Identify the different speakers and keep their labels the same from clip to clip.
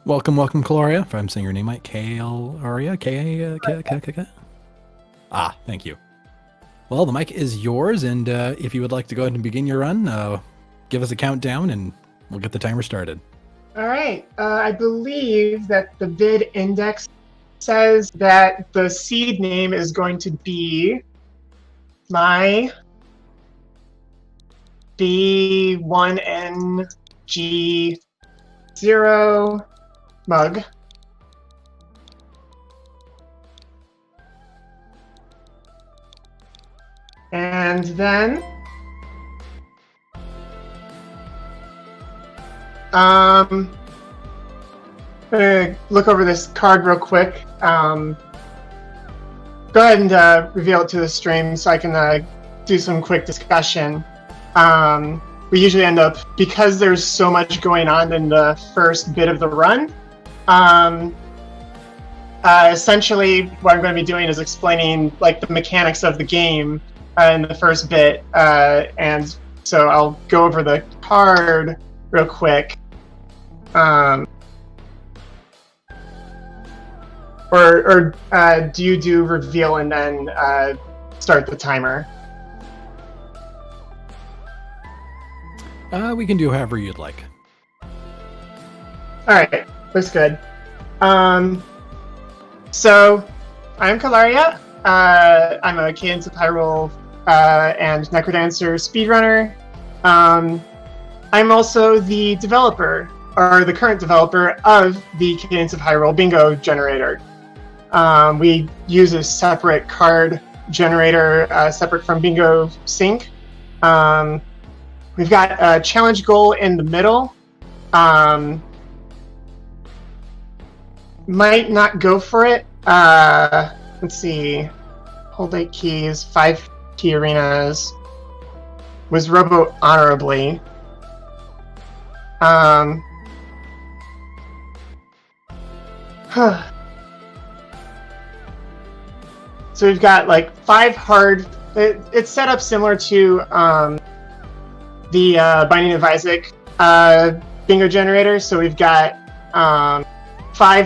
Speaker 1: Welcome, welcome, Kailaria. If I'm saying your name right, Kailaria, K. Ah, thank you. Well, the mic is yours, and if you would like to go ahead and begin your run, give us a countdown, and we'll get the timer started.
Speaker 2: All right. I believe that the vid index says that the seed name is going to be my B1NG0 mug. And then I'm gonna look over this card real quick. Go ahead and reveal it to the stream so I can do some quick discussion. We usually end up, because there's so much going on in the first bit of the run, essentially what I'm going to be doing is explaining like the mechanics of the game in the first bit, and so I'll go over the card real quick. Or do you do reveal and then start the timer?
Speaker 1: We can do however you'd like.
Speaker 2: All right, looks good. So I'm Kailaria. I'm a Cadence of Hyrule and Necrodancer speedrunner. I'm also the developer, or the current developer of the Cadence of Hyrule bingo generator. We use a separate card generator, separate from Bingo Sync. We've got a challenge goal in the middle. Might not go for it. Let's see. Hold 8 keys, 5 key arenas. Was robo honorably. So we've got like 5 hard. It's set up similar to the Binding of Isaac bingo generator. So we've got 5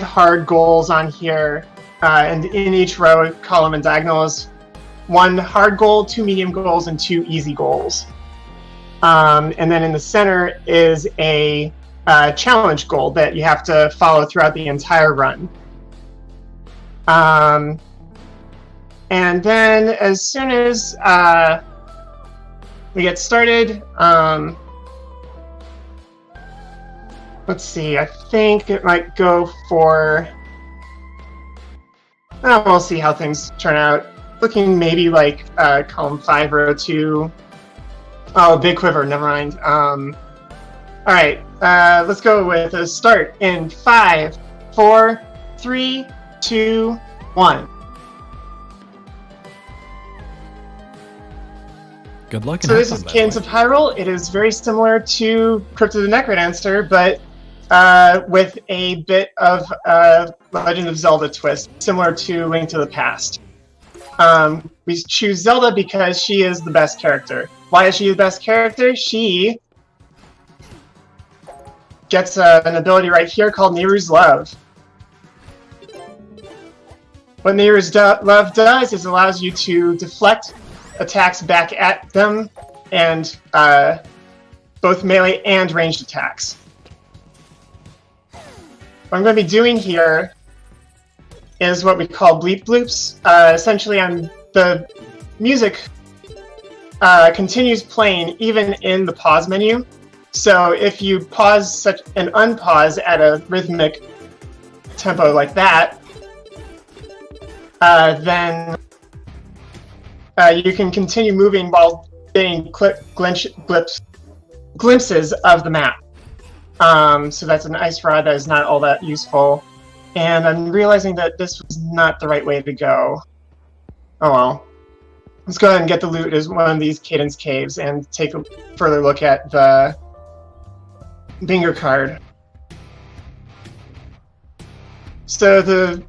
Speaker 2: hard goals on here, and in each row, column and diagonal is 1 hard goal, 2 medium goals, and 2 easy goals. And then in the center is a challenge goal that you have to follow throughout the entire run. And then as soon as we get started, let's see, I think it might go for... we'll see how things turn out. Looking maybe like column 5, row 2. Oh, big quiver, never mind. Alright, let's go with a start in 5, 4, 3, 2, 1.
Speaker 1: Good luck.
Speaker 2: So this is Cadence of Hyrule. It is very similar to CRYPT the Necrodancer, but with a bit of Legend of Zelda twist, similar to Link to the Past. We choose Zelda because she is the best character. Why is she the best character? She gets an ability right here called Nehru's Love. What Nehru's Love does is allows you to deflect attacks back at them, and both melee and ranged attacks. What I'm going to be doing here is what we call bleep bloops. Essentially, the music continues playing even in the pause menu. So if you pause and unpause at a rhythmic tempo like that, then you can continue moving while getting glimpses of the map. So that's an ice rod that is not all that useful. And I'm realizing that this was not the right way to go. Oh well. Let's go ahead and get the loot as one of these Cadence caves and take a further look at the bingo card. So the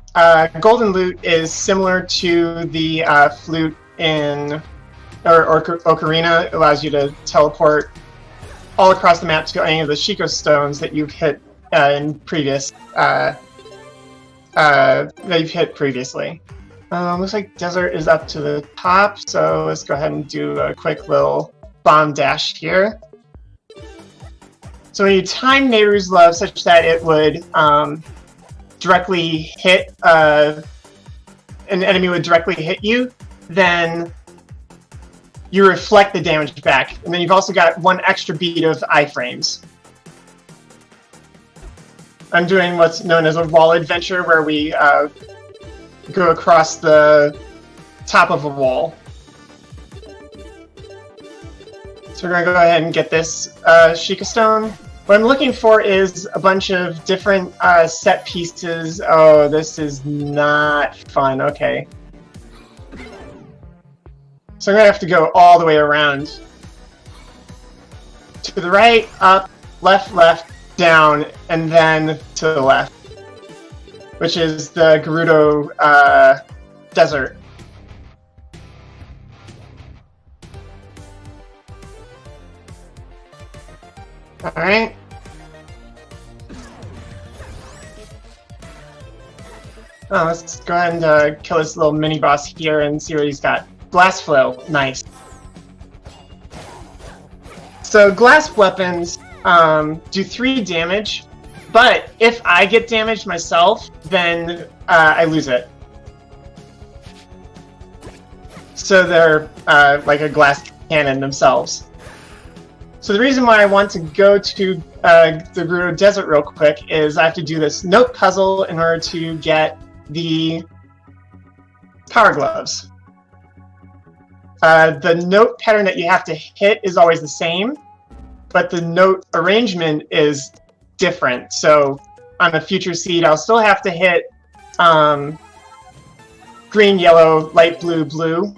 Speaker 2: golden loot is similar to the flute in Ocarina. It allows you to teleport all across the map to any of the Sheikah stones that you've hit in previous that you've hit previously. Looks like desert is up to the top, so let's go ahead and do a quick little bomb dash here. So when you time Nehru's Love such that it would directly hit an enemy would directly hit you, then you reflect the damage back, and then you've also got 1 extra beat of iframes. I'm doing what's known as a wall adventure, where we go across the top of a wall. So we're going to go ahead and get this Sheikah Stone. What I'm looking for is a bunch of different set pieces. Oh, this is not fun. Okay. So I'm going to have to go all the way around. To the right, up, left, down, and then to the left. Which is the Gerudo desert. Alright. Oh, let's go ahead and kill this little mini boss here and see what he's got. Glass Flail, nice. So glass weapons do 3 damage, but if I get damaged myself, then I lose it. So they're like a glass cannon themselves. So the reason why I want to go to the Gerudo Desert real quick is I have to do this note puzzle in order to get the Power Gloves. The note pattern that you have to hit is always the same, but the note arrangement is different. So on a future seed, I'll still have to hit green, yellow, light blue, blue.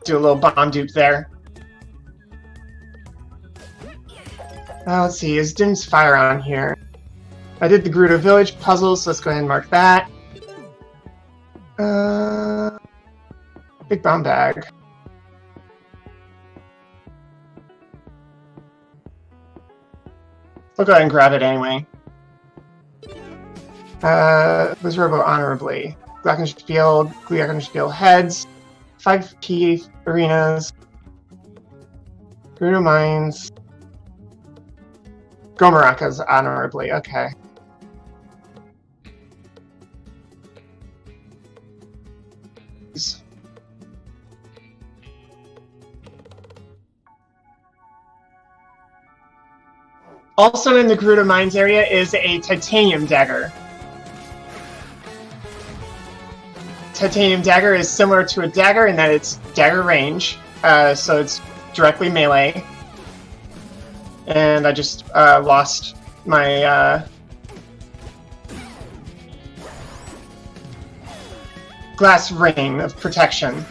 Speaker 2: Do a little bomb dupe there. Let's see, is Din's Fire on here? I did the Gerudo Village puzzle, so let's go ahead and mark that. Big bomb bag. We'll go ahead and grab it anyway. Was Robo honorably. Glockenspiel heads. 5 key arenas. Gerudo Mines. Gomarakas honorably, okay. Also in the Gerudo Mines area is a titanium dagger. Titanium dagger is similar to a dagger in that it's dagger range, so it's directly melee. And I just lost my glass ring of protection.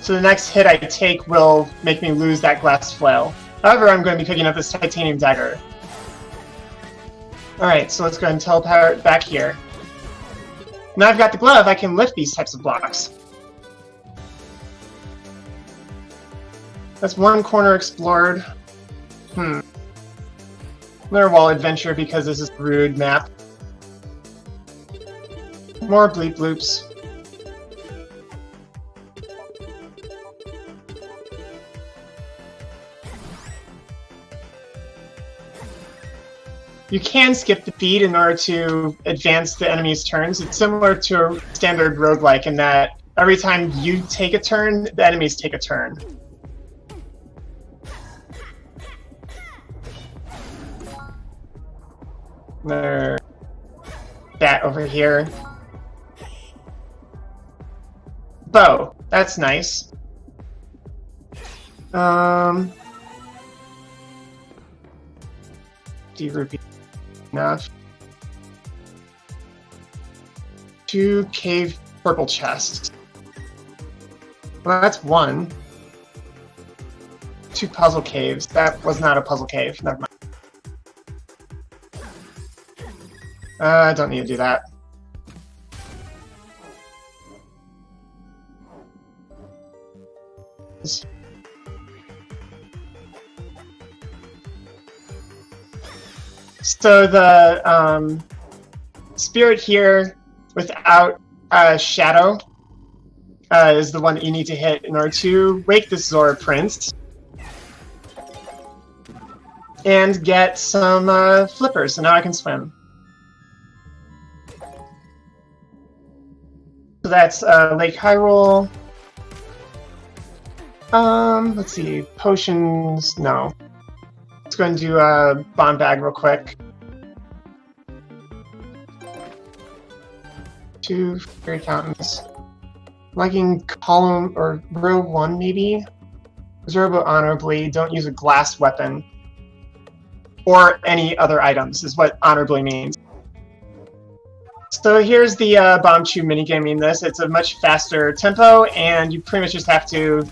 Speaker 2: So the next hit I take will make me lose that glass flail. However, I'm going to be picking up this titanium dagger. Alright, so let's go ahead and teleport back here. Now I've got the glove, I can lift these types of blocks. That's 1 corner explored. Another wall adventure because this is a rude map. More bleep bloops. You can skip the feed in order to advance the enemy's turns. It's similar to a standard roguelike in that every time you take a turn, the enemies take a turn. Another bat over here. Bow. That's nice. D-rupee. Enough. 2 cave purple chests. Well, that's 1. 2 puzzle caves. That was not a puzzle cave. Never mind. I don't need to do that. So the spirit here without shadow is the one that you need to hit in order to wake the Zora Prince and get some flippers. So now I can swim. So that's Lake Hyrule. Let's see, potions, no. Let's go and do a bomb bag real quick. 2 fairy fountains. Liking column or row 1 maybe? Zorobo honorably, don't use a glass weapon. Or any other items is what honorably means. So here's the Bomb Chew minigame in this. It's a much faster tempo, and you pretty much just have to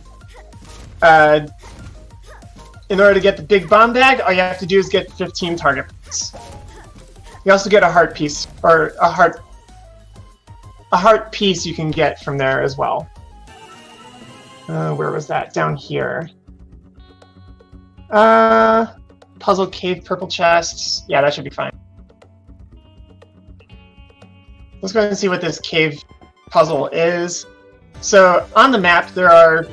Speaker 2: in order to get the big bomb bag, all you have to do is get 15 target points. You also get a heart piece, or a heart piece you can get from there as well. Where was that? Down here. Puzzle cave purple chests. Yeah, that should be fine. Let's go ahead and see what this cave puzzle is. So on the map, there are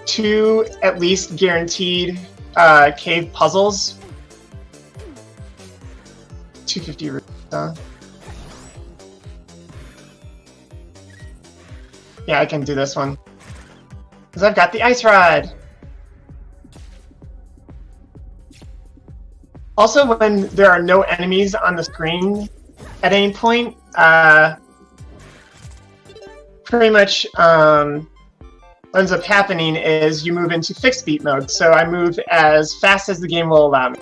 Speaker 2: 2 at least guaranteed cave puzzles. 250 rupees. Yeah, I can do this one. Because I've got the ice rod. Also, when there are no enemies on the screen at any point, pretty much what ends up happening is you move into fixed beat mode. So I move as fast as the game will allow me.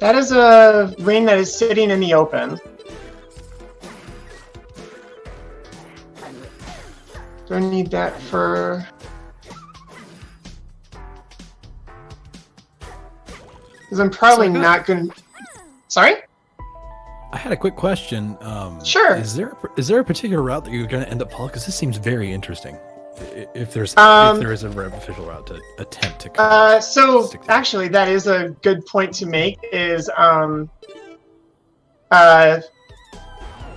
Speaker 2: That is a ring that is sitting in the open. Do I need that for... Because I'm probably not going to... Sorry?
Speaker 1: I had a quick question.
Speaker 2: Sure.
Speaker 1: Is there a particular route that you're going to end up following? Because this seems very interesting. If there is a official route to attempt to.
Speaker 2: So actually, that is a good point to make. Is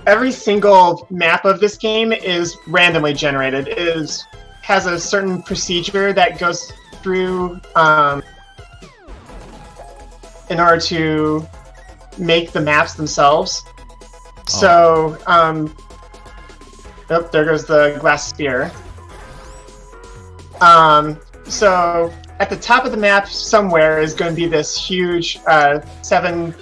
Speaker 2: every single map of this game is randomly generated. Has a certain procedure that goes through in order to make the maps themselves. So, oh, there goes the glass sphere. So at the top of the map somewhere is going to be this huge 7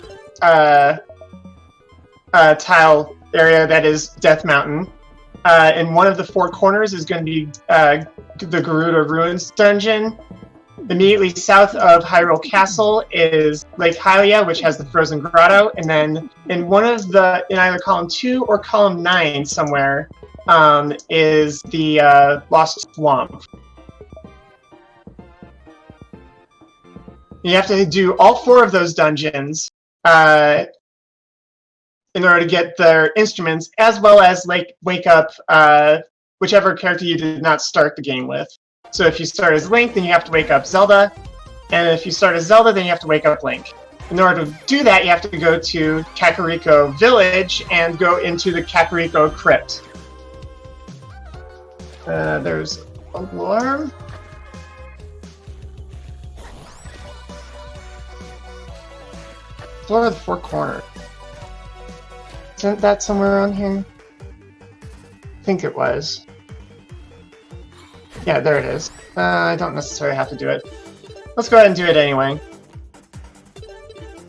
Speaker 2: tile area that is Death Mountain. And one of the 4 corners is going to be the GERUDO Ruins dungeon. Immediately south of Hyrule Castle is Lake Hylia, which has the Frozen Grotto, and then in either column 2 or column 9 somewhere is the Lost Swamp. You have to do all 4 of those dungeons in order to get their instruments, as well as wake up whichever character you did not start the game with. So if you start as Link, then you have to wake up Zelda, and if you start as Zelda, then you have to wake up Link. In order to do that, you have to go to KAKARIKO Village and go into the KAKARIKO Crypt. There's alarm. Floor of the 4 corners. Isn't that somewhere on here? I think it was. Yeah, there it is. I don't necessarily have to do it. Let's go ahead and do it anyway.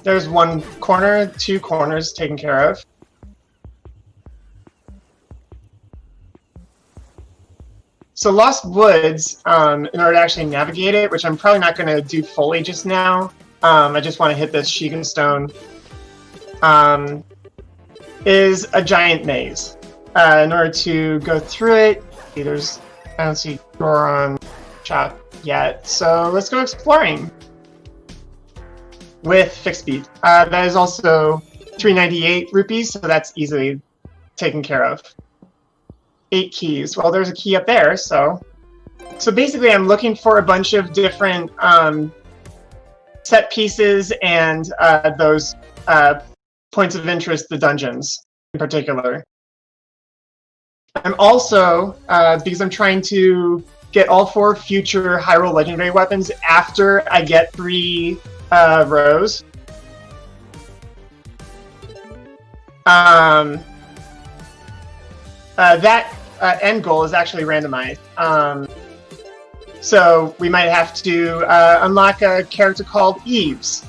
Speaker 2: There's 1 corner, 2 corners taken care of. So Lost Woods, in order to actually navigate it, which I'm probably not going to do fully just now, I just want to hit this Sheikah Stone, is a giant maze. In order to go through it, I don't see Goron Chop yet, so let's go exploring with fixed beat. That is also 398 rupees, so that's easily taken care of. 8 keys. Well, there's a key up there, so So basically, I'm looking for a bunch of different set pieces and those points of interest, the dungeons in particular. I'm also, because I'm trying to get all 4 future Hyrule Legendary weapons after I get 3 rows. That end goal is actually randomized. So we might have to unlock a character called Eves,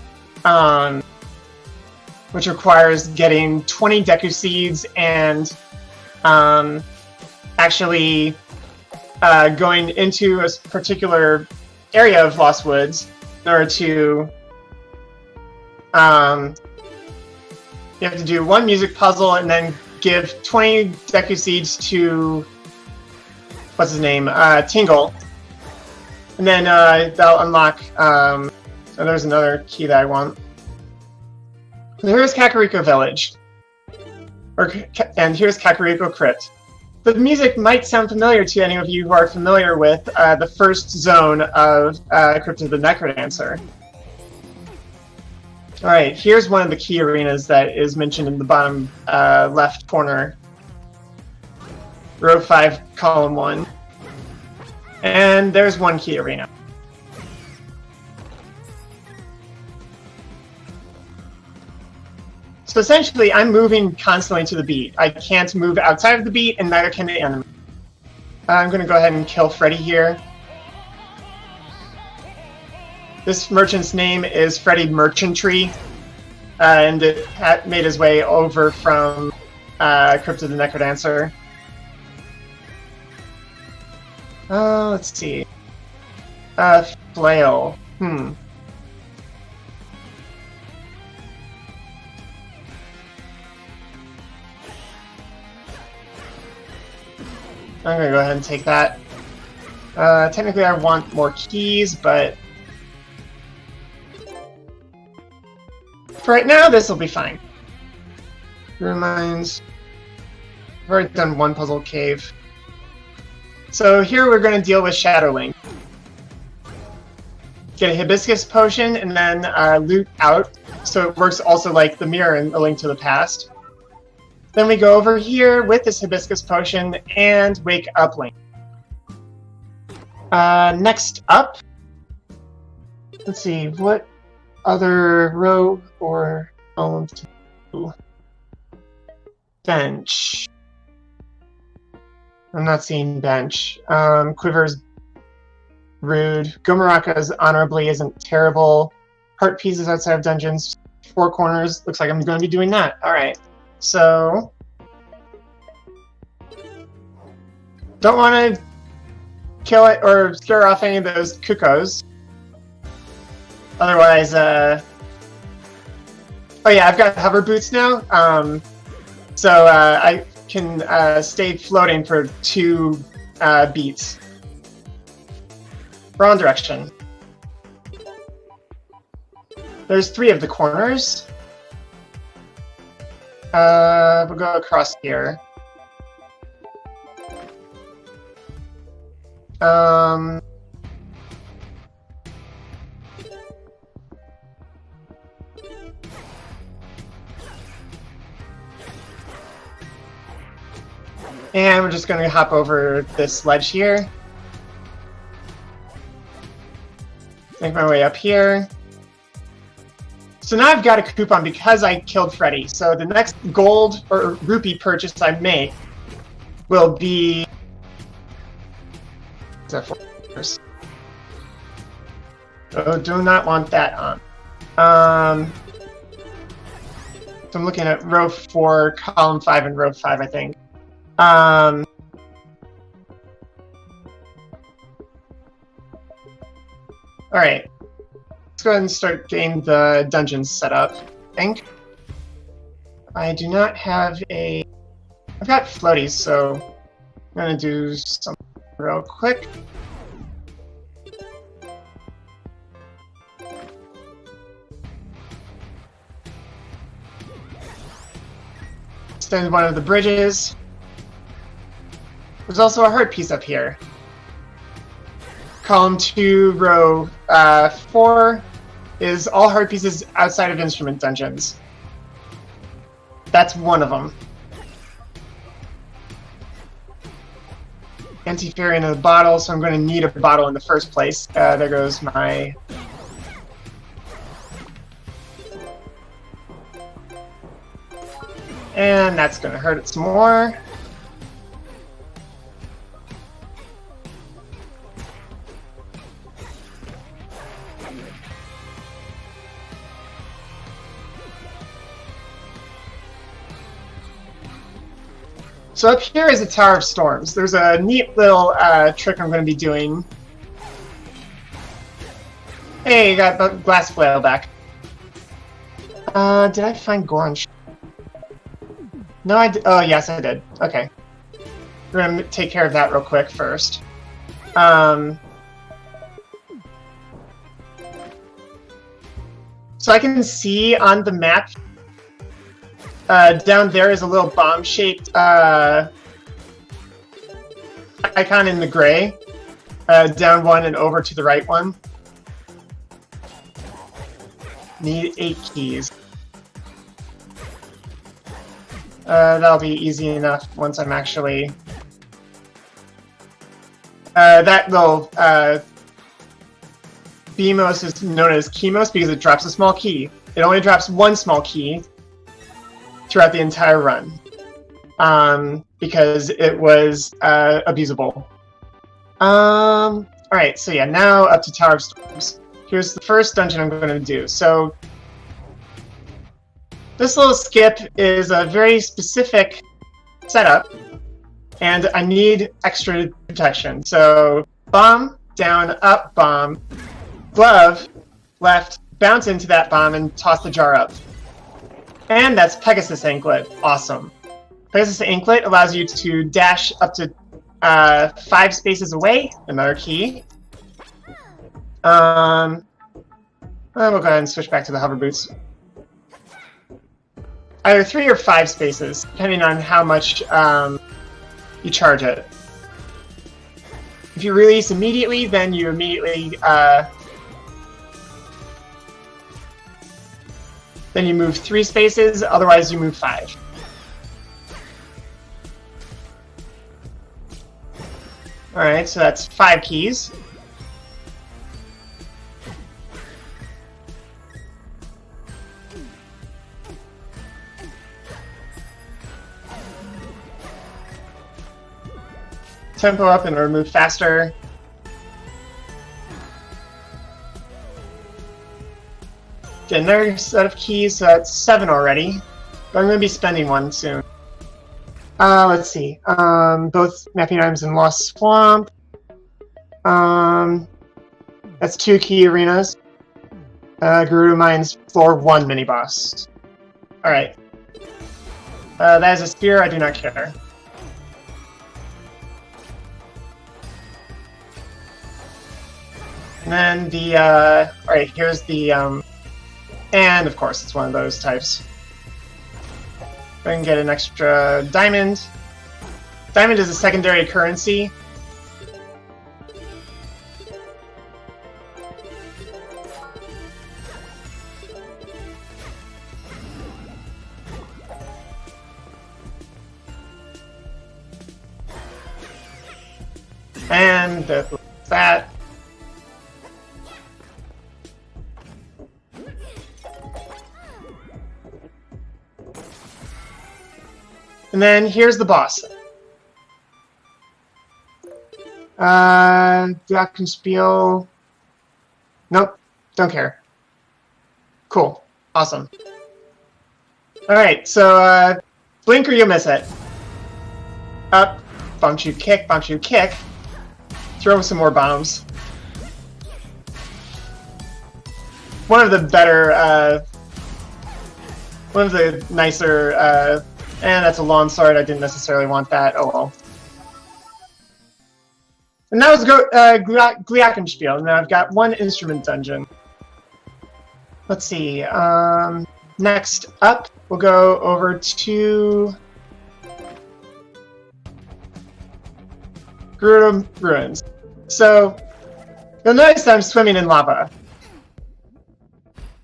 Speaker 2: which requires getting 20 Deku Seeds and actually going into a particular area of Lost Woods in order to... you have to do 1 music puzzle and then give 20 Deku Seeds to... what's his name? Tingle. And then they'll unlock... so there's another key that I want. So here's KAKARIKO Village. And here's KAKARIKO Crypt. The music might sound familiar to any of you who are familiar with the first zone of Crypt of the Necrodancer. Alright, here's one of the key arenas that is mentioned in the bottom left corner. Row 5, column 1. And there's 1 key arena. So essentially, I'm moving constantly to the beat. I can't move outside of the beat, and neither can the enemy. I'm going to go ahead and kill Freddy here. This merchant's name is Freddy Merchantry, and it made his way over from Crypt of the Necrodancer. Let's see. Flail. I'm gonna go ahead and take that. Technically I want more keys, but for right now this will be fine. Reminds. I've already done 1 puzzle cave. So here we're going to deal with Shadow Link. Get a Hibiscus Potion and then loot out, so it works also like the mirror in A Link to the Past. Then we go over here with this Hibiscus Potion and wake up Link. Next up, let's see, what other row or column to bench? I'm not seeing bench. Quiver's rude. Gomaraka's honorably isn't terrible. Heart pieces outside of dungeons. 4 corners. Looks like I'm going to be doing that. Alright. So... don't want to kill it or scare off any of those cuckoos. Otherwise, oh yeah, I've got hover boots now. So I can stay floating for 2 beats. Wrong direction. There's 3 of the corners. We'll go across here. And we're just going to hop over this ledge here. Make my way up here. So now I've got a coupon because I killed Freddy. So the next gold or rupee purchase I make will be... oh, do not want that on. So I'm looking at row 4, column 5, and row 5, I think. Alright. Let's go ahead and start getting the dungeons set up, I think. I do not have a... I've got floaties, so I'm going to do something real quick. Extend one of the bridges. There's also a heart piece up here. column 2, row 4 is all heart pieces outside of instrument dungeons. That's one of them. Anti-fairy in a bottle, so I'm going to need a bottle in the first place. There goes my... And that's going to hurt it some more. So up here is a Tower of Storms. There's a neat little trick I'm going to be doing. Hey, you got the glass flail back. Did I find Goron? No, I did. Oh, yes, I did. Okay. We're going to take care of that real quick first. So I can see on the map down there is a little bomb-shaped icon in the gray. Down one and over to the right one. Need 8 keys. That'll be easy enough once I'm actually... that little BMOS is known as Keymos because it drops a small key. It only drops one small key throughout the entire run, because it was abusable. Alright, so yeah, now up to Tower of Storms. Here's the first dungeon I'm going to do. So this little skip is a very specific setup, and I need extra protection. So bomb, down, up, bomb, glove, left, bounce into that bomb, and toss the jar up. And that's Pegasus Anklet. Awesome. Pegasus Anklet allows you to dash up to 5 spaces away. Another key. We'll go ahead and switch back to the hover boots. Either 3 or 5 spaces, depending on how much you charge it. If you release immediately, then you immediately then you move 3 spaces, otherwise you move 5. Alright, so that's 5 keys. Tempo up and or move faster. Get another set of keys, so that's 7 already. But I'm going to be spending one soon. Let's see. Both mapping items in Lost Swamp. That's 2 key arenas. Gerudo Mines floor 1 mini boss. Alright. That is a spear, I do not care. And then the, alright, here's the, and of course it's one of those types. I can get an extra diamond. Diamond is a secondary currency. And that. And then here's the boss. Glockenspiel. Nope, don't care. Cool, awesome. Alright, so blink or you'll miss it. Up, bump shoot kick, throw some more bombs. One of the better, one of the nicer, and that's a long sword, I didn't necessarily want that, oh well. And that was Glockenspiel, now I've got 1 instrument dungeon. Let's see, next up, we'll go over to Gerudo Ruins. So, You'll notice that I'm swimming in lava.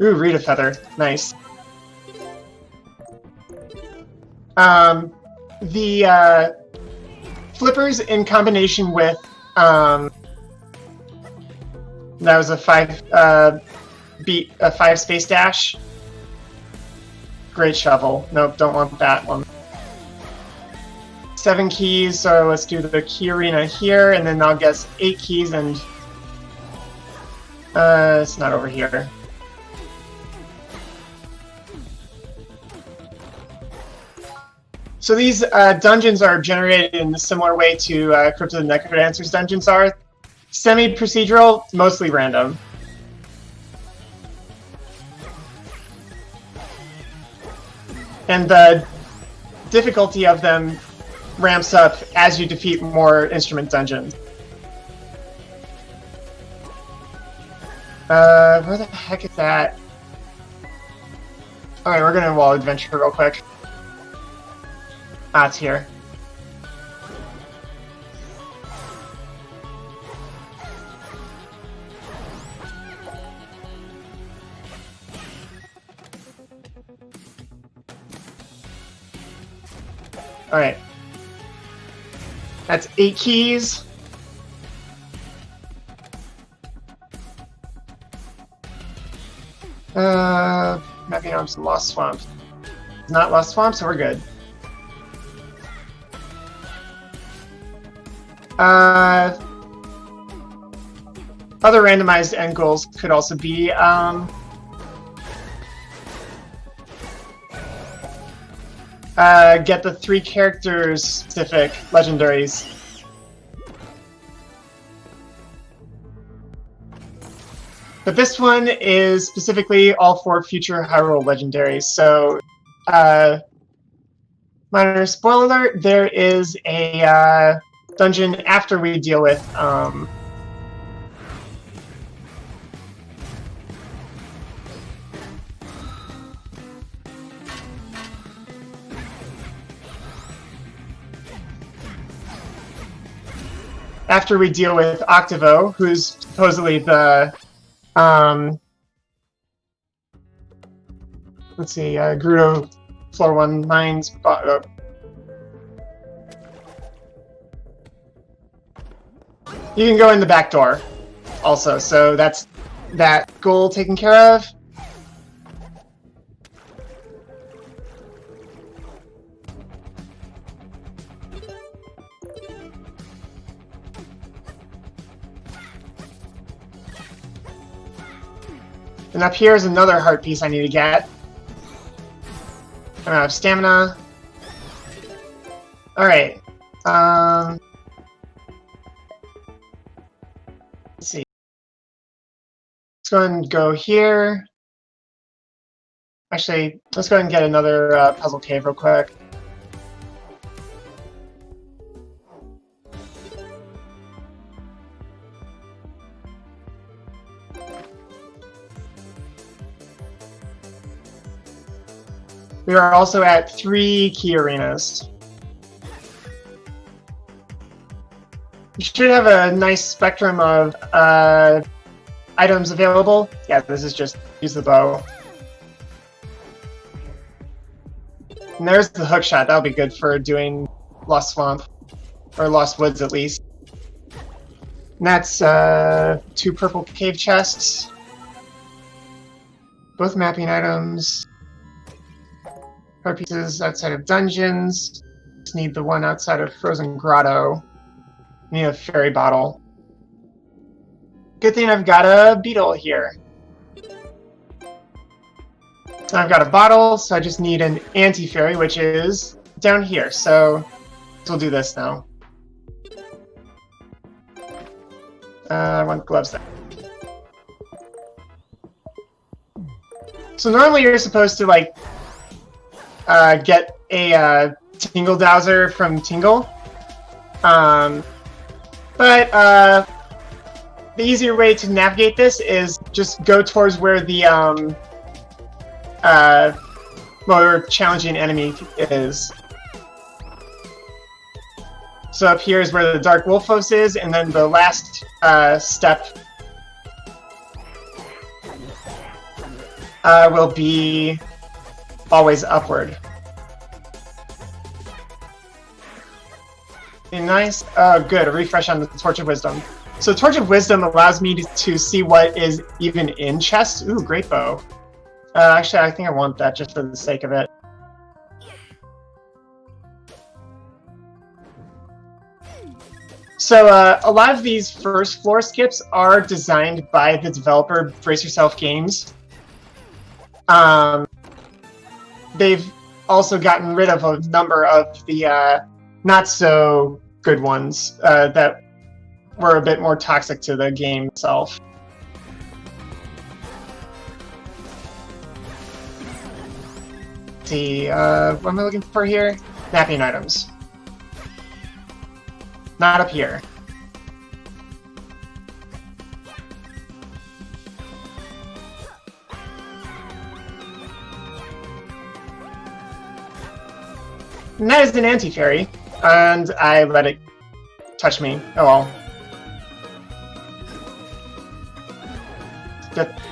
Speaker 2: Ooh, Rita Feather. Nice. The flippers in combination with that was a 5 space dash. Great shovel. Nope, don't want that one. 7 keys, so let's do the key arena here, and then I'll guess 8 keys, and it's not over here. So these dungeons are generated in a similar way to Crypt of the Necrodancer's dungeons are. Semi-procedural, mostly random. And the difficulty of them ramps up as you defeat more instrument dungeons. Where the heck is that? Alright, we're gonna wall adventure real quick. Ah, it's here. Alright. That's 8 keys. Mapping out some Lost Swamps. It's not Lost Swamp, so we're good. Other randomized end goals could also be get the 3 characters specific legendaries. But this one is specifically all for future Hyrule legendaries. So, minor spoiler alert, there is a dungeon after we deal with Octavo, who's supposedly the let's see, GERUDO Floor 1 Mines. You can go in the back door also, so that's that goal taken care of. And up here is another heart piece I need to get. I'm out of stamina. Alright. Let's see. Let's go ahead and go here. Actually, let's go ahead and get another puzzle cave real quick. We are also at 3 key arenas. You should have a nice spectrum of items available. Yeah, this is just use the bow. And there's the hook shot. That'll be good for doing Lost Swamp. Or Lost Woods, at least. And that's 2 purple cave chests. Both mapping items. Card pieces outside of dungeons. Just need the one outside of Frozen Grotto. Need a fairy bottle. Good thing I've got a beetle here. So I've got a bottle, so I just need an anti-fairy, which is down here. So we'll do this now. I want gloves there. So normally you're supposed to like get a Tingle Dowser from Tingle. But the easier way to navigate this is just go towards where the more challenging enemy is. So up here is where the Dark Wolfos is, and then the last step will be always upward. Nice. Good. A refresh on the Torch of Wisdom. So Torch of Wisdom allows me to see what is even in chests. Ooh, great bow. Actually, I think I want that just for the sake of it. So a lot of these first floor skips are designed by the developer Brace Yourself Games. They've also gotten rid of a number of the not so good ones that were a bit more toxic to the game itself. Let's see, what am I looking for here? Mapping items. Not up here. And that is an anti-fairy, and I let it touch me. Oh well.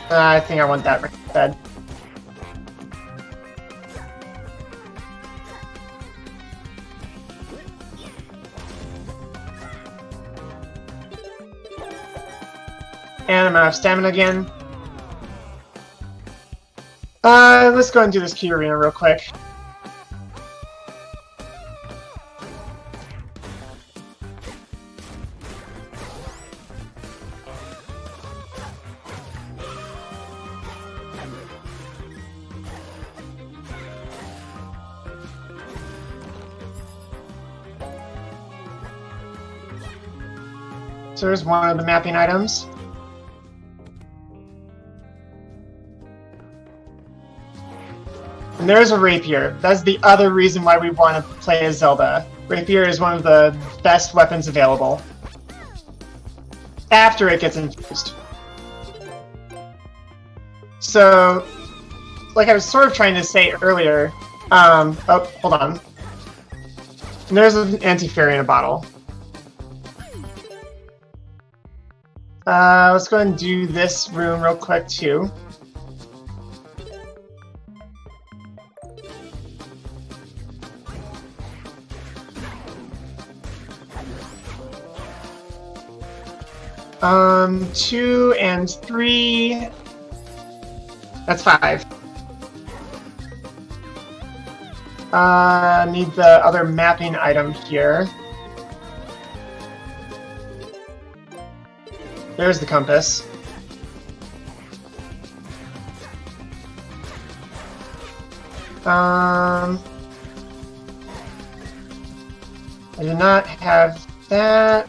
Speaker 2: I think I want that instead. And I'm out of stamina again. Let's go and do this key arena real quick. So there's one of the mapping items. And there's a rapier. That's the other reason why we want to play as Zelda. Rapier is one of the best weapons available. After it gets infused. So, like I was sort of trying to say earlier, oh, hold on. And there's an anti-fairy in a bottle. Let's go ahead and do this room real quick too. Two and three. That's 5. Need the other mapping item here. There's the compass. I do not have that.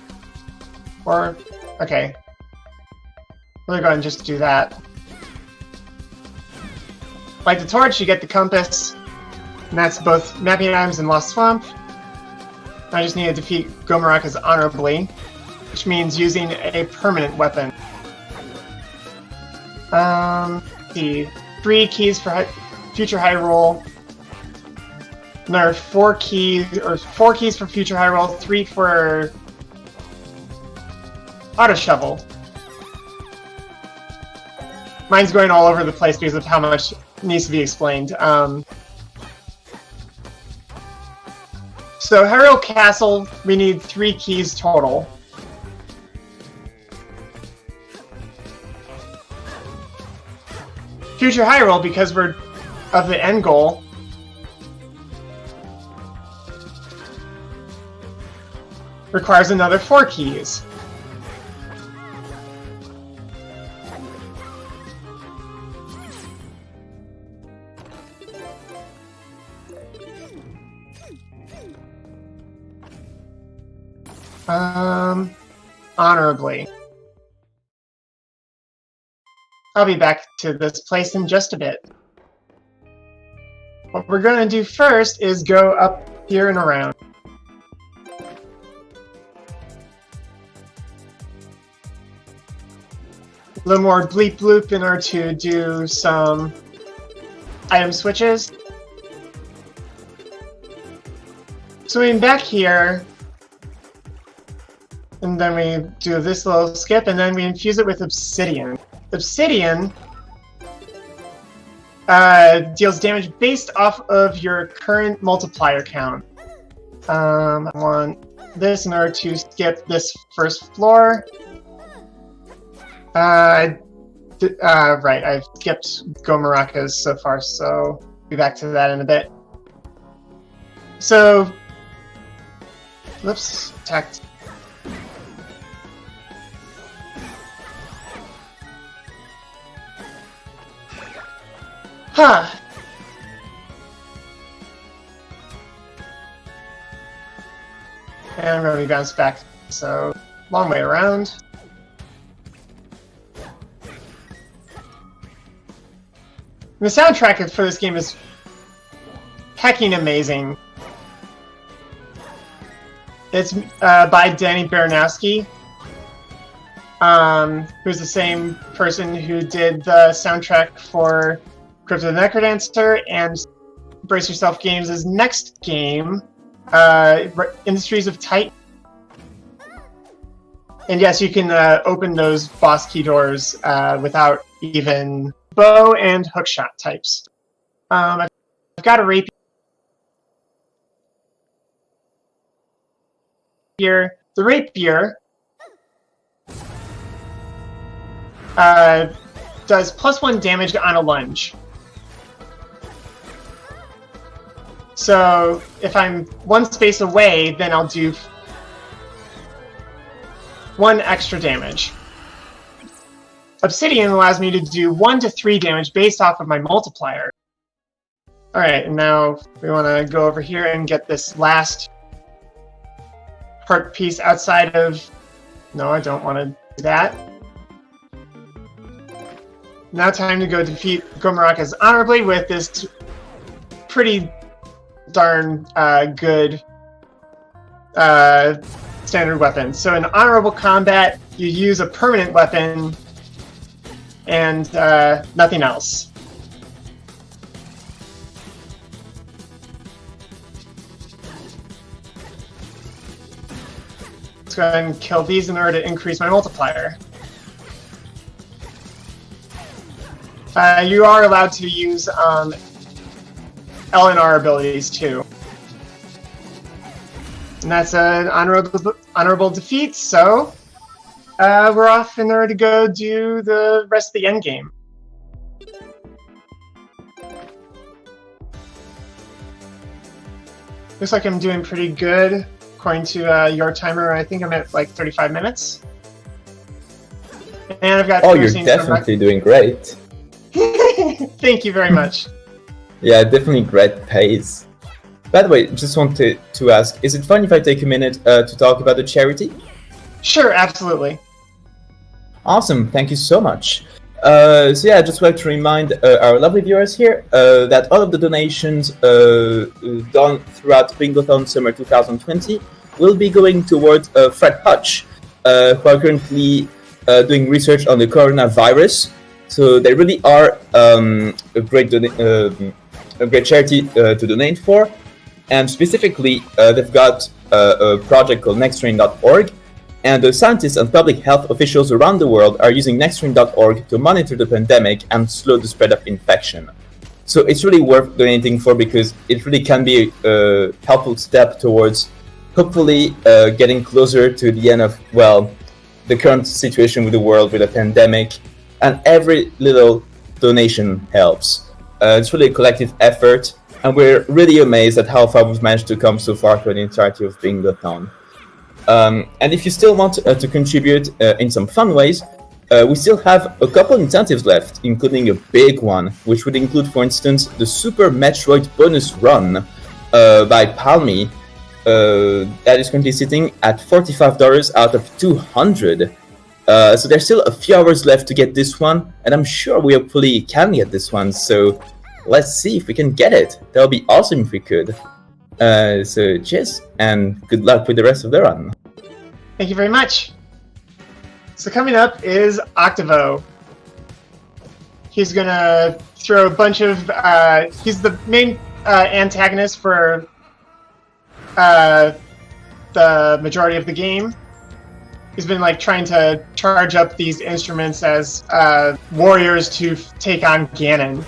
Speaker 2: Or, okay. We'll go ahead and just do that. Like the torch, you get the compass. And that's both mapping items and Lost Swamp. I just need to defeat Gomarakas honorably, which means using a permanent weapon. The 3 keys for Future Hyrule. And there are 4 keys for Future Hyrule, 3 for Auto Shovel. Mine's going all over the place because of how much needs to be explained. So Hyrule Castle, we need 3 keys total. Future Hyrule, because we're of the end goal, requires another 4 keys. Honorably. I'll be back to this place in just a bit. What we're going to do first is go up here and around. A little more bleep bloop in order to do some item switches. So we're back here, and then we do this little skip, and then we infuse it with obsidian. Obsidian deals damage based off of your current multiplier count. I want this in order to skip this first floor. Right, I've skipped Go Maracas so far, so be back to that in a bit. So, whoops, attacked. Huh. And I'm going to be bounced back, so long way around. The soundtrack for this game is hecking amazing. It's by Danny Baranowski, who's the same person who did the soundtrack for Crypt of the Necrodancer and Brace Yourself Games' next game, Industries of Titan. And yes, you can open those boss key doors without even bow and hookshot types. I've got a rapier. The rapier does +1 damage on a lunge. So if I'm one space away, then I'll do 1 extra damage. Obsidian allows me to do 1 to 3 damage based off of my multiplier. Alright, and now we want to go over here and get this last heart piece outside of... No, I don't want to do that. Now time to go defeat Gomaracas honorably with this pretty darn good standard weapon. So in honorable combat, you use a permanent weapon and nothing else. Let's go ahead and kill these in order to increase my multiplier. You are allowed to use L and R abilities too. And that's an honorable defeat, so we're off in order to go do the rest of the endgame. Looks like I'm doing pretty good. According to your timer, I think I'm at like 35 minutes. And I've got...
Speaker 3: Oh, you're definitely doing great.
Speaker 2: Thank you very much.
Speaker 3: Yeah, definitely great pace. By the way, just wanted to ask, is it fine if I take a minute to talk about the charity?
Speaker 2: Sure, absolutely.
Speaker 3: Awesome, thank you so much. So yeah, I'd just like to remind our lovely viewers here that all of the donations done throughout Bingothon Summer 2020 will be going towards Fred Hutch, who are currently doing research on the coronavirus. So they really are a great charity to donate for. And specifically, they've got a project called nexttrain.org. And the scientists and public health officials around the world are using nexttrain.org to monitor the pandemic and slow the spread of infection. So it's really worth donating for because it really can be a helpful step towards hopefully getting closer to the end of, well, the current situation with the world with a pandemic. And every little donation helps. It's really a collective effort. And we're really amazed at how far we've managed to come so far for the entirety of Bingothon. And if you still want to contribute in some fun ways, we still have a couple incentives left, including a big one, which would include, for instance, the Super Metroid bonus run by Palmy. That is currently sitting at $45 out of $200. So there's still a few hours left to get this one, and I'm sure we hopefully can get this one, so let's see if we can get it. That would be awesome if we could. So cheers, and good luck with the rest of the run.
Speaker 2: Thank you very much. So coming up is Octavo. He's gonna throw a bunch of... he's the main antagonist for the majority of the game. He's been like trying to charge up these instruments as warriors to take on Ganon.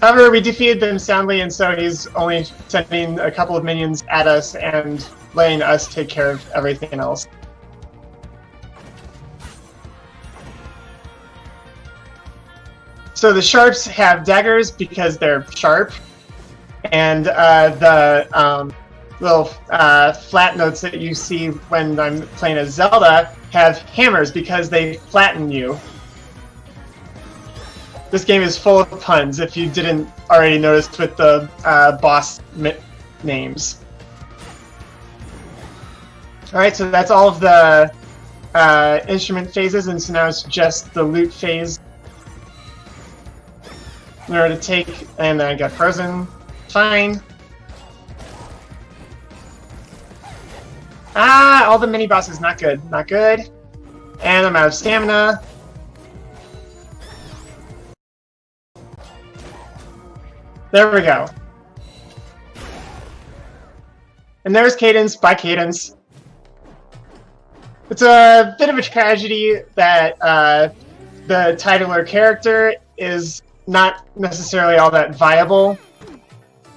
Speaker 2: However, we defeated them soundly, and so he's only sending a couple of minions at us and letting us take care of everything else. So the sharps have daggers because they're sharp, and the little flat notes that you see when I'm playing as Zelda have hammers because they flatten you. This game is full of puns, if you didn't already notice with the boss names. Alright, so that's all of the instrument phases, and so now it's just the loot phase. In order to take, and I got frozen. Fine. Ah, all the mini bosses, not good, not good. And I'm out of stamina. There we go. And there's Cadence by Cadence. It's a bit of a tragedy that the titular character is not necessarily all that viable.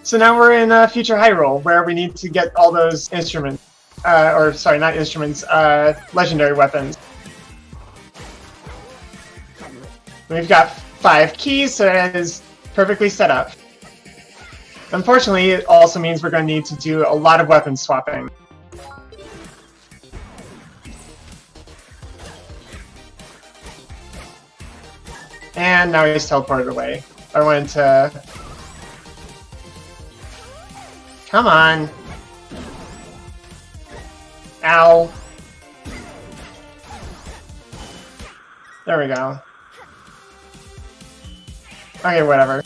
Speaker 2: So now we're in Future Hyrule, where we need to get all those instruments. Or, sorry, not instruments, legendary weapons. We've got 5 keys, so it is perfectly set up. Unfortunately, it also means we're going to need to do a lot of weapon swapping. And now he's teleported away. I wanted to... Come on. Ow. There we go. Okay, whatever.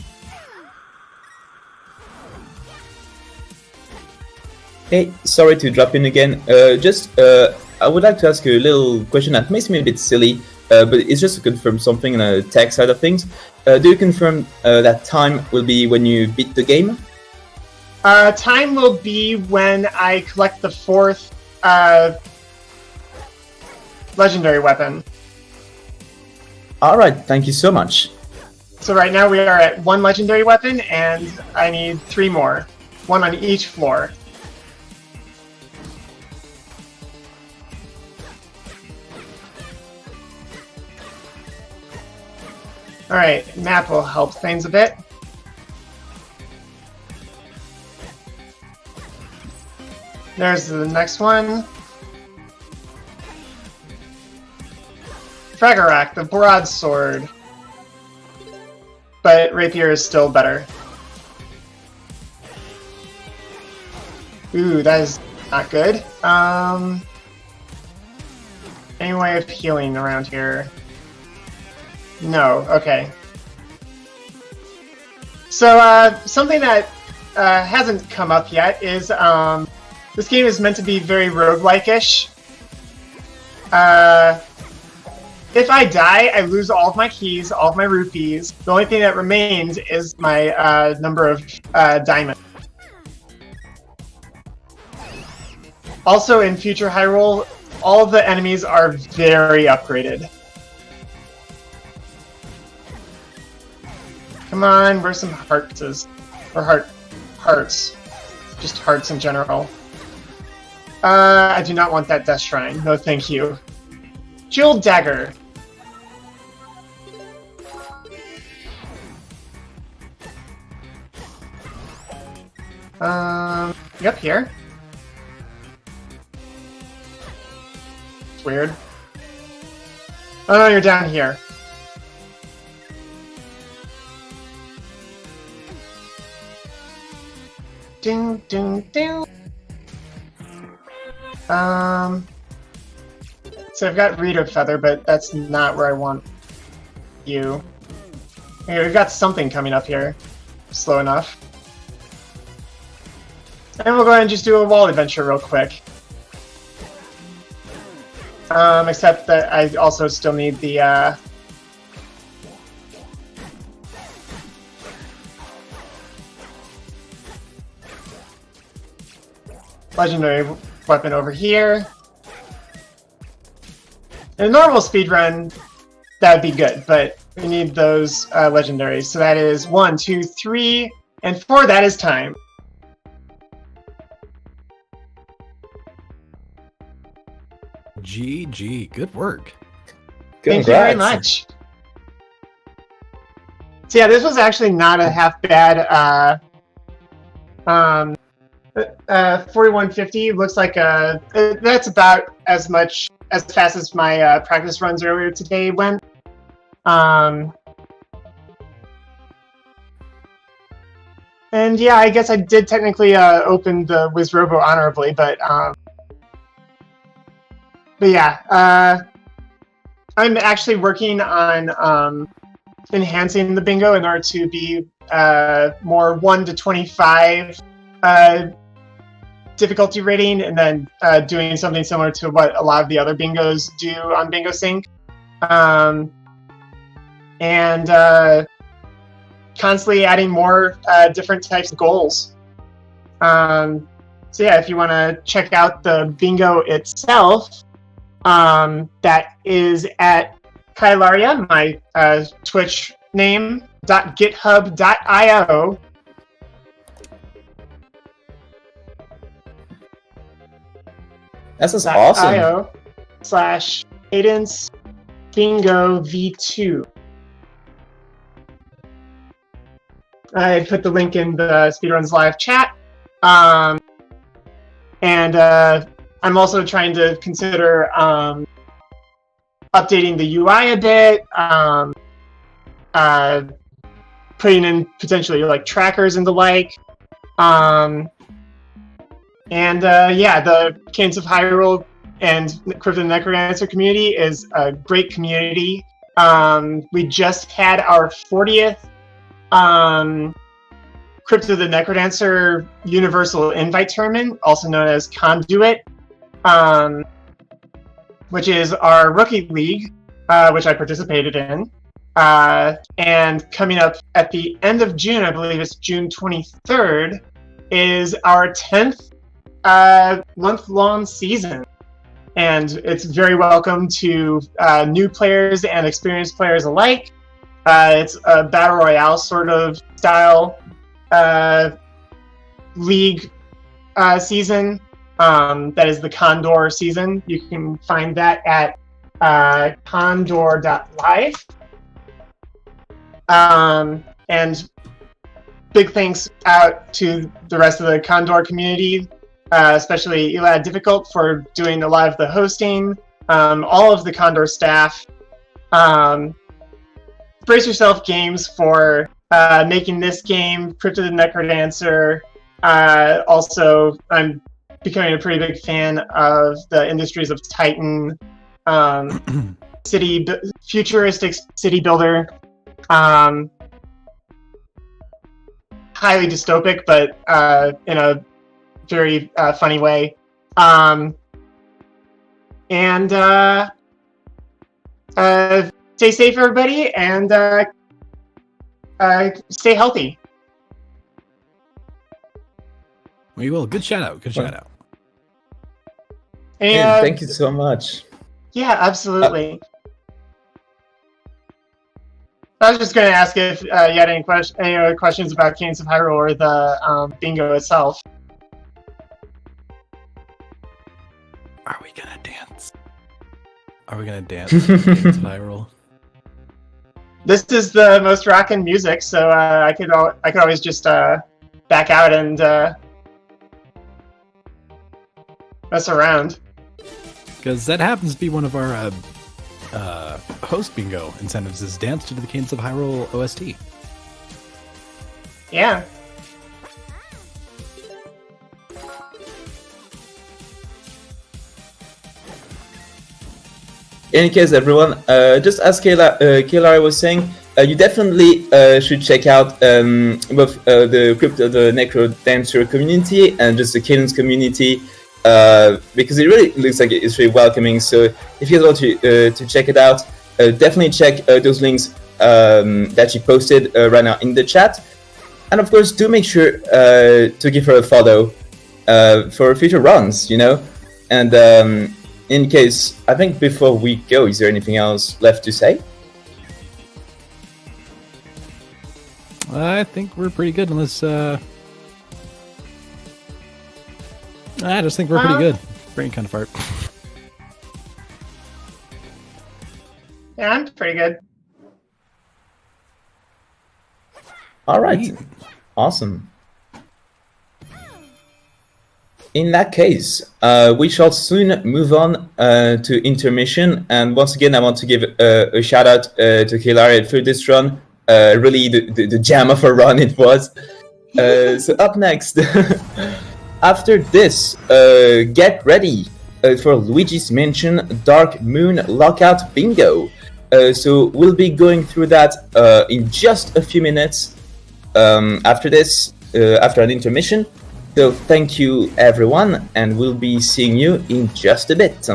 Speaker 3: Hey, sorry to drop in again. I would like to ask you a little question that makes me a bit silly, but it's just to confirm something on the tech side of things. Do you confirm that time will be when you beat the game?
Speaker 2: Time will be when I collect the 4th legendary weapon.
Speaker 3: Alright, thank you so much.
Speaker 2: So right now we are at 1 legendary weapon, and I need 3 more. 1 on each floor. Alright, map will help things a bit. There's the next one. Fragarak, the broadsword. But rapier is still better. Ooh, that is not good. Any way of healing around here? No, okay. So, something that hasn't come up yet is, this game is meant to be very roguelike-ish. If I die, I lose all of my keys, all of my rupees. The only thing that remains is my number of diamonds. Also, in Future Hyrule, all of the enemies are very upgraded. Come on, where's some hearts? Or hearts. Just hearts in general. I do not want that Death Shrine. No, thank you. Jeweled Dagger. You up here? It's weird. Oh no, you're down here. Ding, ding, ding. So I've got Rito Feather, but that's not where I want you. Okay, we've got something coming up here. Slow enough. And we'll go ahead and just do a wall adventure real quick. Except that I also still need the, legendary weapon over here. In a normal speedrun, that would be good. But we need those legendaries. So that is 1, 2, 3, and 4. That is time.
Speaker 1: GG. Good work.
Speaker 2: Thank you very much. So yeah, this was actually not a half bad 4150 looks like that's about as fast as my practice runs earlier today went. And yeah, I guess I did technically open the Wizrobo honorably, but yeah, I'm actually working on enhancing the bingo in order to be more 1 to 25 difficulty rating, and then doing something similar to what a lot of the other bingos do on Bingo Sync. And constantly adding more different types of goals. So yeah, if you want to check out the bingo itself, that is at Kailaria, my Twitch name, .github.io.
Speaker 3: That's just awesome.
Speaker 2: /Cadence Bingo V2. I put the link in the Speedruns Live chat. And I'm also trying to consider updating the UI a bit, putting in potentially like trackers and the like. Yeah, the Cadence of Hyrule and CRYPT and Necrodancer community is a great community. We just had our 40th CRYPT of the Necrodancer Universal Invite Tournament, also known as Conduit, which is our rookie league, which I participated in. And coming up at the end of June, I believe it's June 23rd, is our 10th month-long season. And it's very welcome to new players and experienced players alike. It's a battle royale sort of style league season. That is the Condor season. You can find that at condor.live. And big thanks out to the rest of the Condor community, especially Elad Difficult for doing a lot of the hosting, all of the Condor staff. Brace yourself games for making this game, CRYPT the Necrodancer. Also, I'm becoming a pretty big fan of the Industries of Titan futuristic city builder. Highly dystopic, but in a very funny way. Stay safe, everybody, and stay healthy.
Speaker 1: We will. Good shout out. Good shout out.
Speaker 3: And thank you so much.
Speaker 2: Yeah, absolutely. I was just going to ask if you had any other questions about Cadence of Hyrule or the bingo itself.
Speaker 1: Are we going to dance? Are we going to dance to Cadence of Hyrule?
Speaker 2: This is the most rockin' music, so I could always just back out and mess around.
Speaker 1: Because that happens to be one of our host bingo incentives is dance to the Cadence of Hyrule OST.
Speaker 2: Yeah.
Speaker 3: In any case, everyone, just as Kailaria was saying, you definitely should check out both the CRYPT of the Necrodancer community and just the Cadence community, because it really looks like it's really welcoming. So if you guys want to check it out, definitely check those links that she posted right now in the chat. And of course, do make sure to give her a follow for future runs, you know? And in case, I think before we go, is there anything else left to say?
Speaker 1: I think we're pretty good unless... I just think we're pretty good. Brain kind of fart.
Speaker 2: Yeah, I'm pretty good.
Speaker 3: All right.
Speaker 1: Neat.
Speaker 3: Awesome. In that case, we shall soon move on to intermission. And once again, I want to give a shout out to Kailaria for this run. Really, the jam of a run it was. So up next, after this, get ready for Luigi's Mansion Dark Moon Lockout Bingo. So we'll be going through that in just a few minutes after this, after an intermission. So thank you everyone, and we'll be seeing you in just a bit.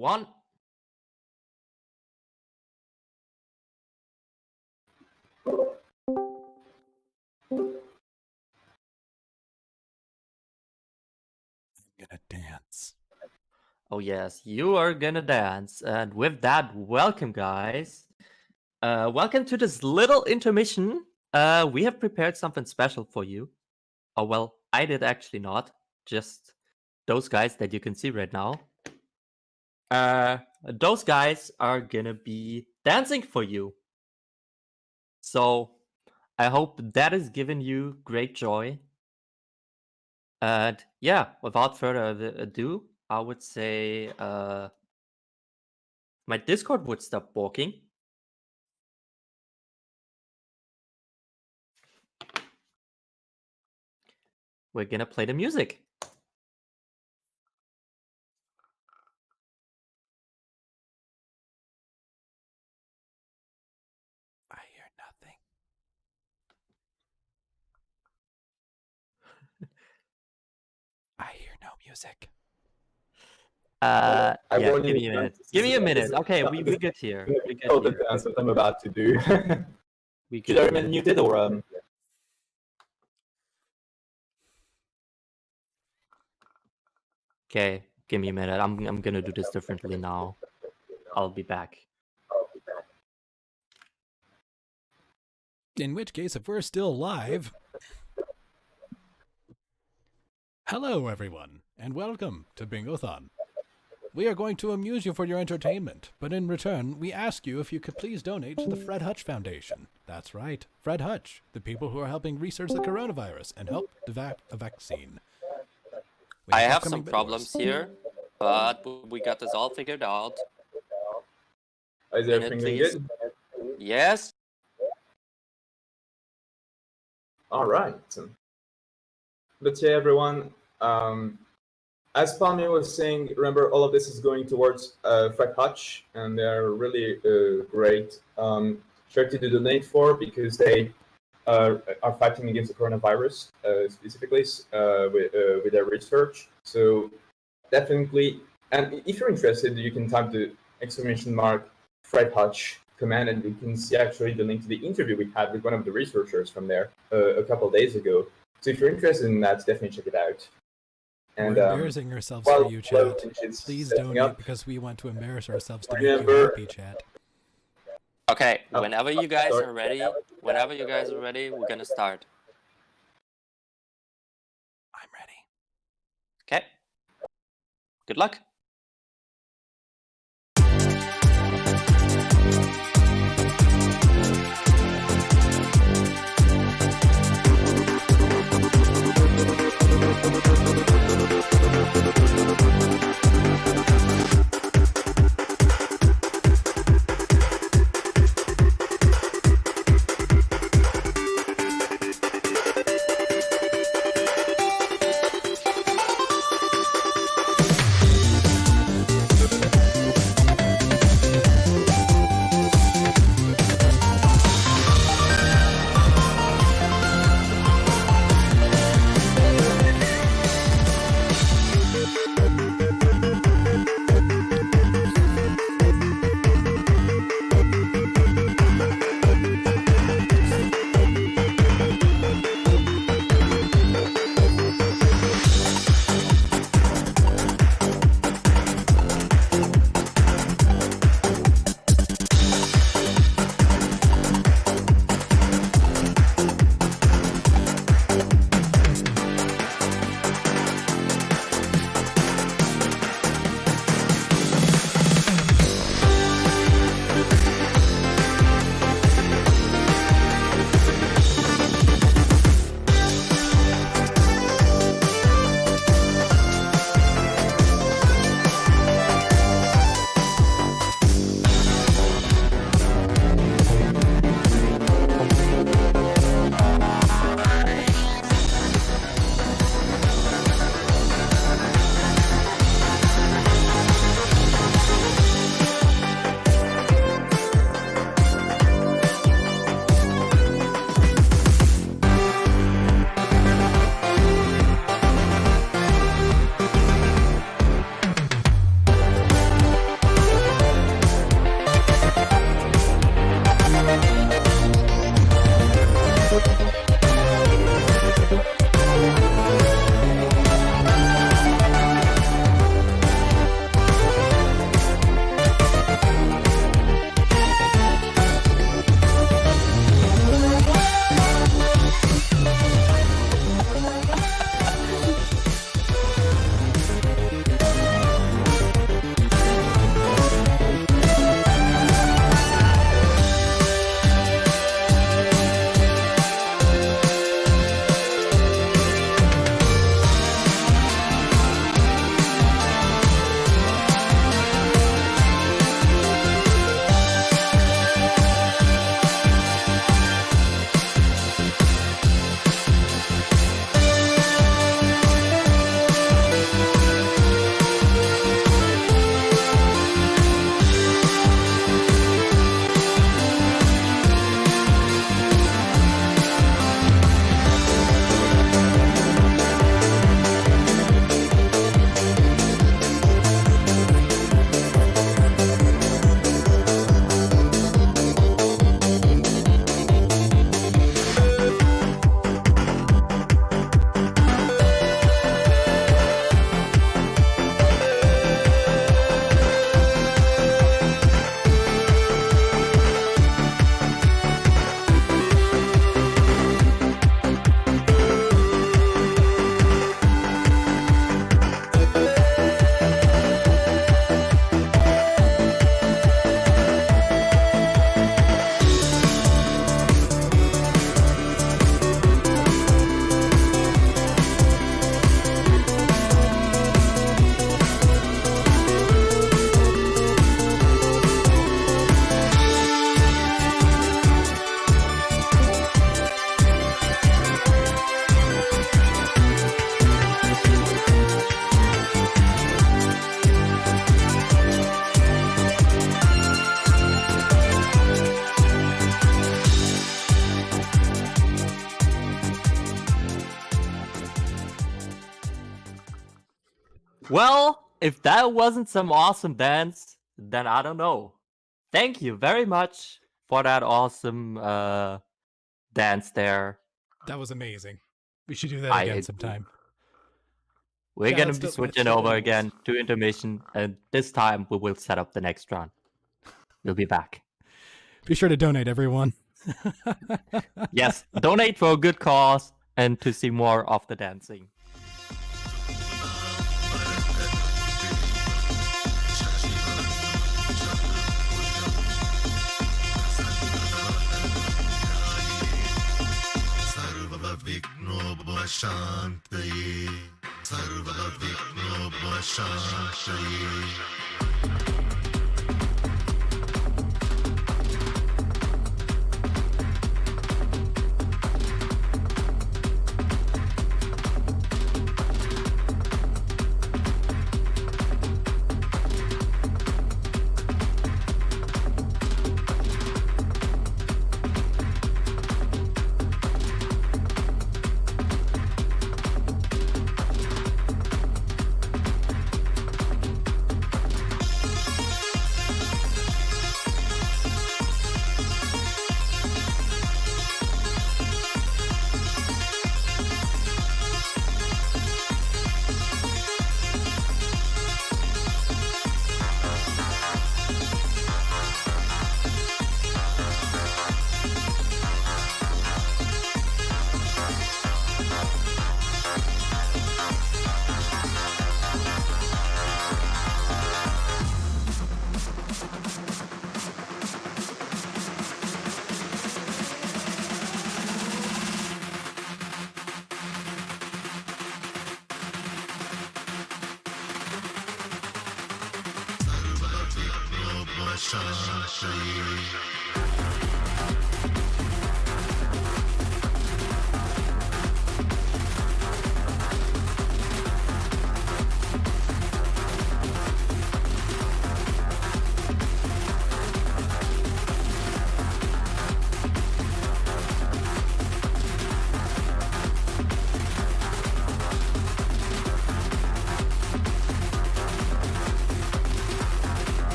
Speaker 4: 1.
Speaker 1: I'm gonna dance.
Speaker 4: Oh yes, you are gonna dance. And with that, welcome guys. Welcome to this little intermission. We have prepared something special for you. Oh well, I did actually not. Just those guys that you can see right now. Those guys are gonna be dancing for you. So I hope that is giving you great joy. And yeah, without further ado, I would say my Discord would stop working. We're gonna play the music.
Speaker 1: I hear nothing. I hear no music.
Speaker 3: I
Speaker 4: Yeah,
Speaker 3: warn
Speaker 4: give
Speaker 3: you,
Speaker 4: me a
Speaker 3: man,
Speaker 4: minute.
Speaker 3: this
Speaker 4: Give me a
Speaker 3: is-
Speaker 4: minute.
Speaker 3: this is-
Speaker 4: Okay,
Speaker 3: no,
Speaker 4: we
Speaker 3: this
Speaker 4: good here.
Speaker 3: is
Speaker 4: We good
Speaker 3: total
Speaker 4: here.
Speaker 3: dance what I'm about to do.
Speaker 4: We
Speaker 3: Should I
Speaker 4: good.
Speaker 3: remain muted or?
Speaker 4: Okay, give me a minute. I'm gonna do this differently now. I'll be back.
Speaker 1: In which case, if we're still live... Hello, everyone, and welcome to Bingothon. We are going to amuse you for your entertainment, but in return, we ask you if you could please donate to the Fred Hutch Foundation. That's right, Fred Hutch, the people who are helping research the coronavirus and help develop a vaccine. We
Speaker 4: I have
Speaker 1: upcoming
Speaker 4: some problems here, but we got this all figured out.
Speaker 3: Is
Speaker 4: Minute,
Speaker 3: everything going
Speaker 4: please.
Speaker 3: good?
Speaker 4: Yes.
Speaker 3: All right. But yeah, everyone. As Palmi was saying, remember all of this is going towards Fred Hutch, and they're really great charity to donate for because they are fighting against the coronavirus specifically with their research. So definitely, and if you're interested, you can type the exclamation mark Fred Hutch command, and you can see actually the link to the interview we had with one of the researchers from there a couple of days ago. So if you're interested in that, definitely check it out. And
Speaker 1: We're embarrassing ourselves
Speaker 3: well,
Speaker 1: for you, chat.
Speaker 3: it's
Speaker 1: Please
Speaker 3: setting
Speaker 1: donate
Speaker 3: up.
Speaker 1: because we want to embarrass ourselves to make you
Speaker 3: Remember-
Speaker 1: happy, chat.
Speaker 4: Okay,
Speaker 3: Oh,
Speaker 4: whenever you guys
Speaker 3: sorry.
Speaker 4: are ready, we're gonna start.
Speaker 1: I'm ready.
Speaker 4: Okay. Good luck. Well, if that wasn't some awesome dance, then I don't know. Thank you very much for that awesome dance there.
Speaker 1: That was amazing. We should do that
Speaker 4: I
Speaker 1: again
Speaker 4: agree.
Speaker 1: sometime.
Speaker 4: We're
Speaker 1: Yeah,
Speaker 4: gonna
Speaker 1: let's
Speaker 4: be
Speaker 1: do-
Speaker 4: switching
Speaker 1: let's-
Speaker 4: over again to intermission, and this time we will set up the next run. We'll be back.
Speaker 1: Be sure to donate, everyone.
Speaker 4: Yes, donate for a good cause and to see more of the dancing.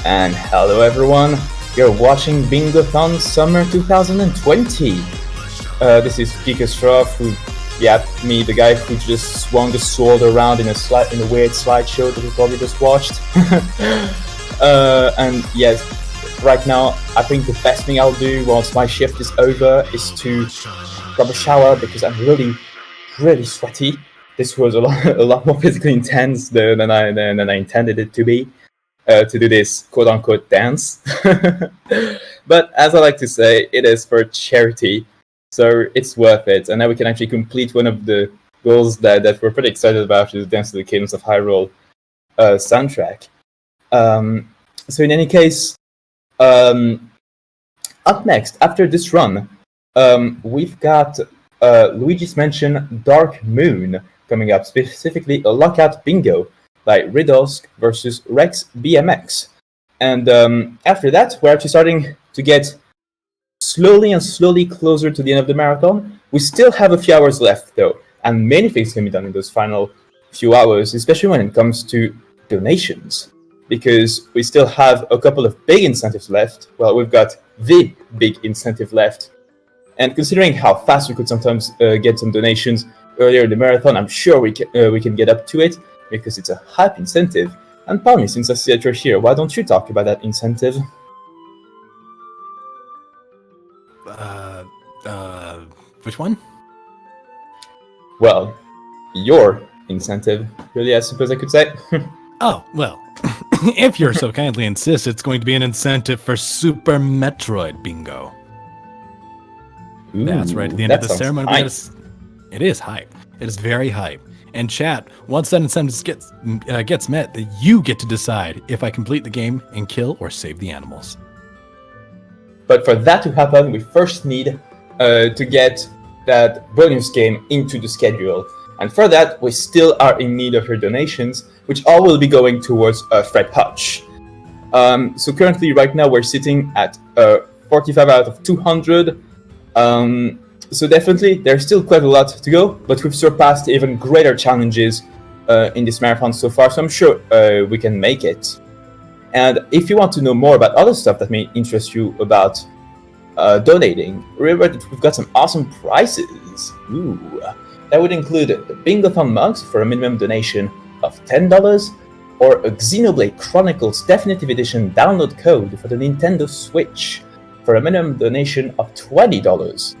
Speaker 3: And hello everyone, you're watching Bingothon Summer 2020. This is Geekostroff, me, the guy who just swung the sword around in a weird slideshow that you probably just watched. And yes, right now I think the best thing I'll do once my shift is over is to grab a shower because I'm really sweaty. This was a lot more physically intense than I intended it to be. To do this quote-unquote dance. But as I like to say, it is for charity, so it's worth it. And now we can actually complete one of the goals that we're pretty excited about, which is Dance to the Cadence of Hyrule soundtrack. So in any case, up next, after this run, we've got Luigi's Mansion Dark Moon coming up, specifically a Lockout Bingo by Riddlesk versus Rex BMX. And after that, we're actually starting to get slowly closer to the end of the marathon. We still have a few hours left, though, and many things can be done in those final few hours, especially when it comes to donations, because we still have a couple of big incentives left. Well, we've got the big incentive left, and considering how fast we could sometimes get some donations earlier in the marathon, I'm sure we can get up to it, because it's a hype incentive. And Palmy, since I see that you're here, why don't you talk about that incentive?
Speaker 1: Which one?
Speaker 3: Well, your incentive, really, I suppose I could say.
Speaker 1: Oh, well, if you're so kindly insist, it's going to be an incentive for Super Metroid Bingo. That's right. At the end of
Speaker 3: that
Speaker 1: the
Speaker 3: sounds
Speaker 1: ceremony,
Speaker 3: hype.
Speaker 1: it is hype. It is very hype. And chat, once that incentive gets met, that you get to decide if I complete the game and kill or save the animals.
Speaker 3: But for that to happen, we first need to get that bonus game into the schedule. And for that, we still are in need of your donations, which all will be going towards Fred Hutch. So currently, right now, we're sitting at 45 out of 200. So definitely, there's still quite a lot to go, but we've surpassed even greater challenges in this marathon so far, so I'm sure we can make it. And if you want to know more about other stuff that may interest you about donating, remember that we've got some awesome prizes. Ooh. That would include the Bingothon mugs for a minimum donation of $10, or a Xenoblade Chronicles Definitive Edition download code for the Nintendo Switch for a minimum donation of $20.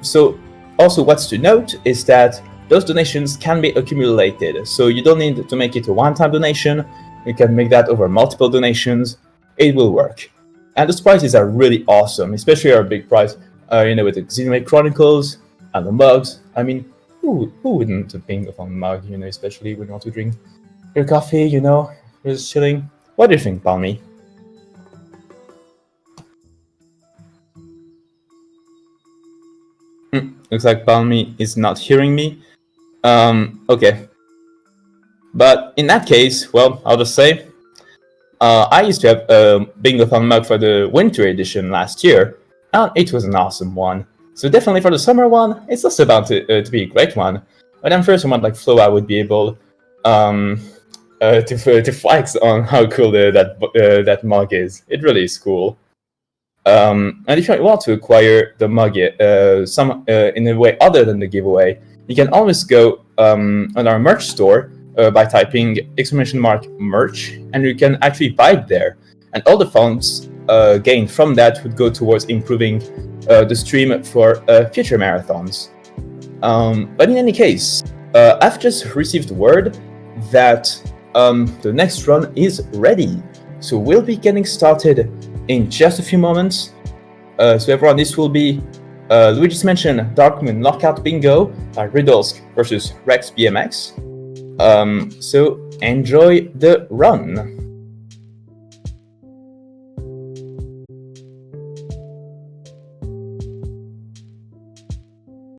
Speaker 3: So also what's to note is that those donations can be accumulated, so you don't need to make it a one-time donation. You can make that over multiple donations. It will work. And those prizes are really awesome, especially our big prize, with the Xenoblade Chronicles and the mugs. I mean, who wouldn't think of a mug, especially when you want to drink your coffee, you're just chilling. What do you think, Palmy? Looks like Palmy is not hearing me. Okay. But in that case, well, I'll just say, I used to have a Bingothon mug for the winter edition last year, and it was an awesome one. So definitely for the summer one, it's also about to be a great one. But I'm sure someone like Floa would be able to flex on how cool that mug is. It really is cool. And if you want to acquire the mug in a way other than the giveaway, you can always go on our merch store by typing !merch, and you can actually buy it there. And all the funds gained from that would go towards improving the stream for future marathons. But in any case, I've just received word that the next run is ready. So we'll be getting started in just a few moments. So everyone, this will be Luigi's Mansion Dark Moon Knockout Bingo by Riddlesk versus Rex BMX. So enjoy the run.